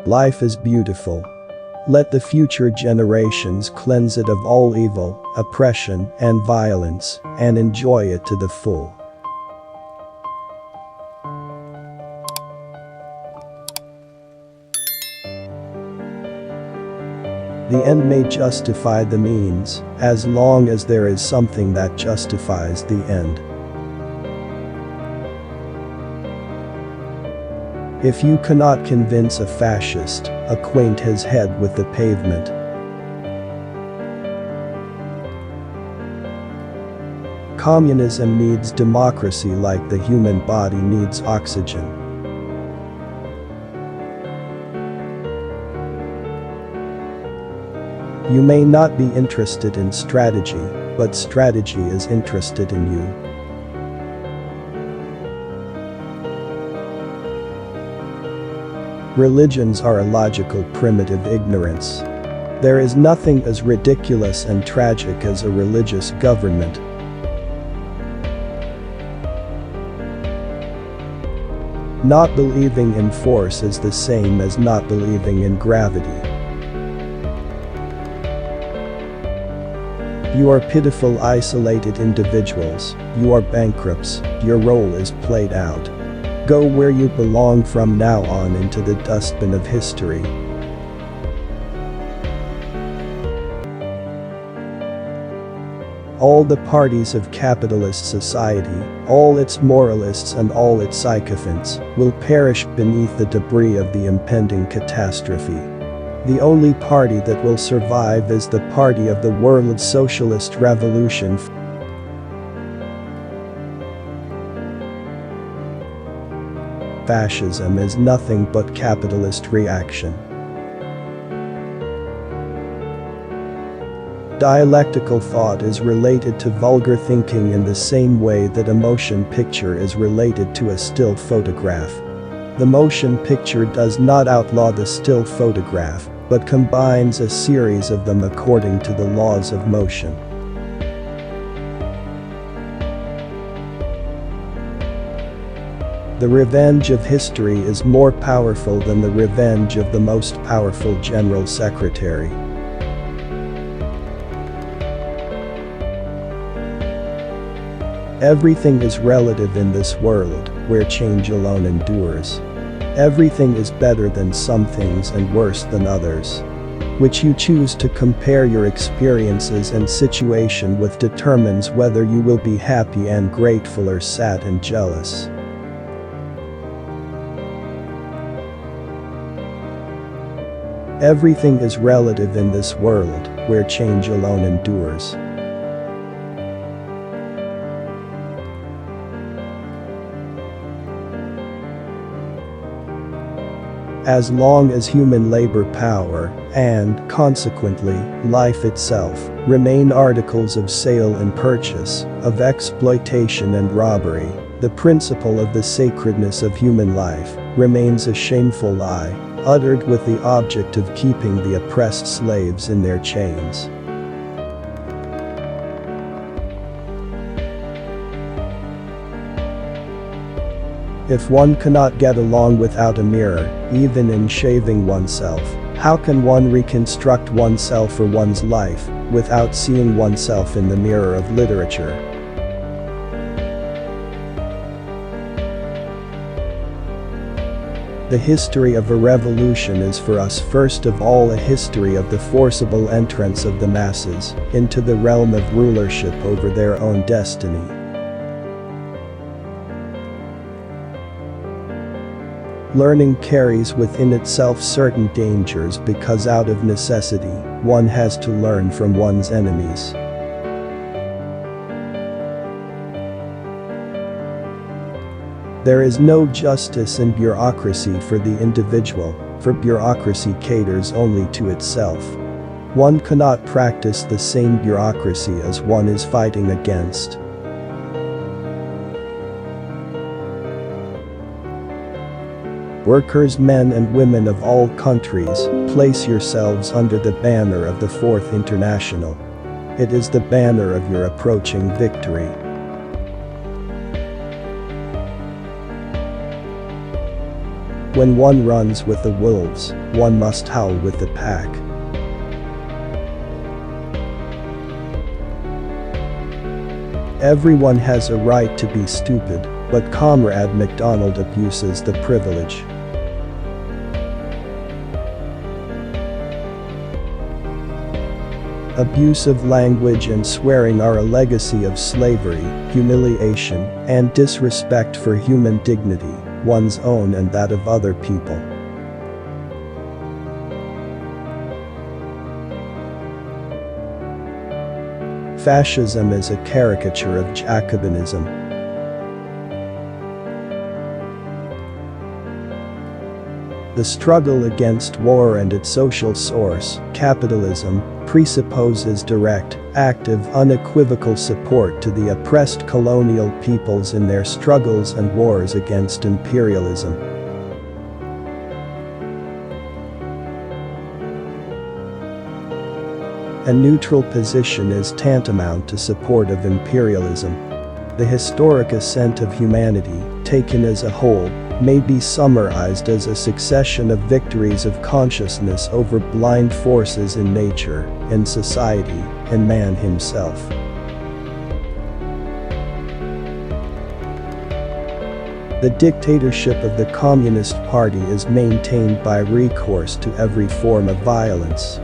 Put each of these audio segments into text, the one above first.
Life is beautiful. Let the future generations cleanse it of all evil, oppression, and violence, and enjoy it to the full. The end may justify the means, as long as there is something that justifies the end. If you cannot convince a fascist, acquaint his head with the pavement. Communism needs democracy like the human body needs oxygen. You may not be interested in strategy, but strategy is interested in you. Religions are illogical primitive ignorance. There is nothing as ridiculous and tragic as a religious government. Not believing in force is the same as not believing in gravity. You are pitiful isolated individuals, you are bankrupts, your role is played out. Go where you belong from now on into the dustbin of history. All the parties of capitalist society, all its moralists and all its sycophants, will perish beneath the debris of the impending catastrophe. The only party that will survive is the party of the World Socialist Revolution. Fascism is nothing but capitalist reaction. Dialectical thought is related to vulgar thinking in the same way that a motion picture is related to a still photograph. The motion picture does not outlaw the still photograph, but combines a series of them according to the laws of motion. The revenge of history is more powerful than the revenge of the most powerful general secretary. Everything is relative in this world, where change alone endures. Everything is better than some things and worse than others. Which you choose to compare your experiences and situation with determines whether you will be happy and grateful or sad and jealous. Everything is relative in this world, where change alone endures. As long as human labor power, and, consequently, life itself, remain articles of sale and purchase, of exploitation and robbery, the principle of the sacredness of human life remains a shameful lie, uttered with the object of keeping the oppressed slaves in their chains. If one cannot get along without a mirror, even in shaving oneself, how can one reconstruct oneself or one's life without seeing oneself in the mirror of literature? The history of a revolution is for us first of all a history of the forcible entrance of the masses into the realm of rulership over their own destiny. Learning carries within itself certain dangers because out of necessity, one has to learn from one's enemies. There is no justice in bureaucracy for the individual, for bureaucracy caters only to itself. One cannot practice the same bureaucracy as one is fighting against. Workers, men and women of all countries, place yourselves under the banner of the Fourth International. It is the banner of your approaching victory. When one runs with the wolves, one must howl with the pack. Everyone has a right to be stupid, but Comrade MacDonald abuses the privilege. Abusive language and swearing are a legacy of slavery, humiliation, and disrespect for human dignity, one's own and that of other people. Fascism is a caricature of Jacobinism. The struggle against war and its social source, capitalism, presupposes direct, active, unequivocal support to the oppressed colonial peoples in their struggles and wars against imperialism. A neutral position is tantamount to support of imperialism. The historic ascent of humanity, taken as a whole, may be summarized as a succession of victories of consciousness over blind forces in nature, in society, and man himself. The dictatorship of the Communist Party is maintained by recourse to every form of violence.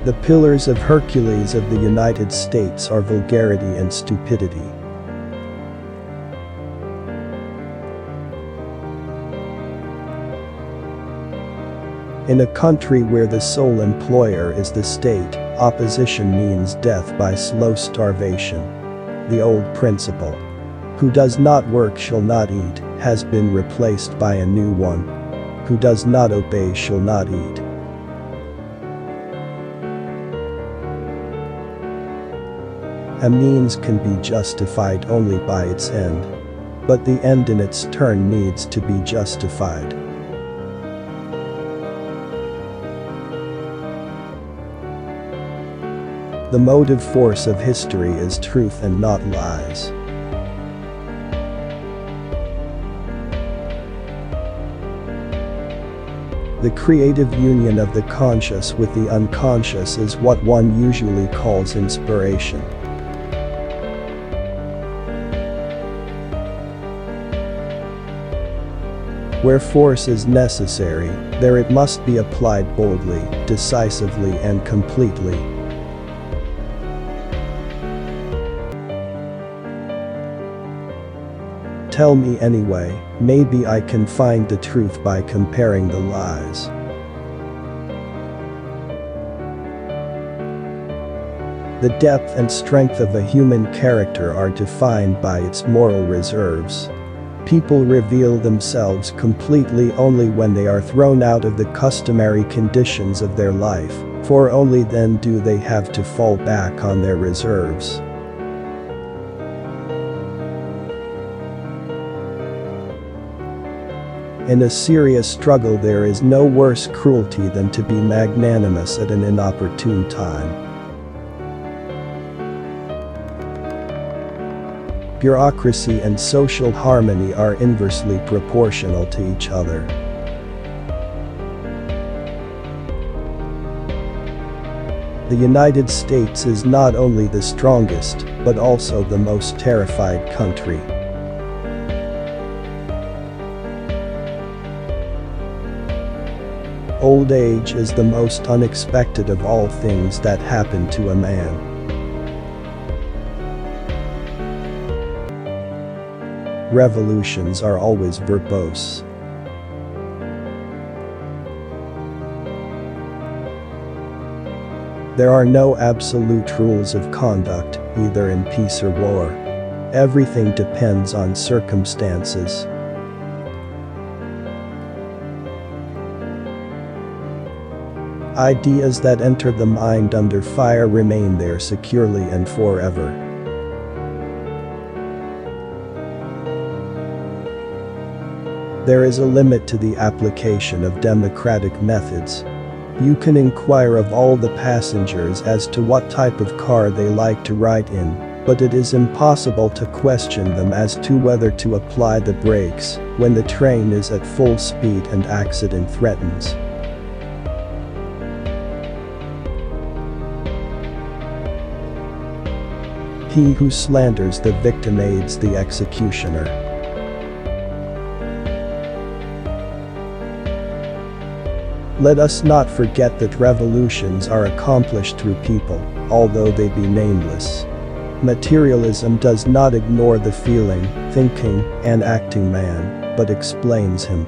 The pillars of Hercules of the United States are vulgarity and stupidity. In a country where the sole employer is the state, opposition means death by slow starvation. The old principle, "Who does not work shall not eat," has been replaced by a new one, "Who does not obey shall not eat." A means can be justified only by its end. But the end in its turn needs to be justified. The motive force of history is truth and not lies. The creative union of the conscious with the unconscious is what one usually calls inspiration. Where force is necessary, there it must be applied boldly, decisively and completely. Tell me anyway, maybe I can find the truth by comparing the lies. The depth and strength of a human character are defined by its moral reserves. People reveal themselves completely only when they are thrown out of the customary conditions of their life, for only then do they have to fall back on their reserves. In a serious struggle there is no worse cruelty than to be magnanimous at an inopportune time. Bureaucracy and social harmony are inversely proportional to each other. The United States is not only the strongest, but also the most terrified country. Old age is the most unexpected of all things that happen to a man. Revolutions are always verbose. There are no absolute rules of conduct, either in peace or war. Everything depends on circumstances. Ideas that enter the mind under fire remain there securely and forever. There is a limit to the application of democratic methods. You can inquire of all the passengers as to what type of car they like to ride in, But it is impossible to question them as to whether to apply the brakes when the train is at full speed and accident threatens. He who slanders the victim aids the executioner. Let us not forget that revolutions are accomplished through people, although they be nameless. Materialism does not ignore the feeling, thinking, and acting man, but explains him.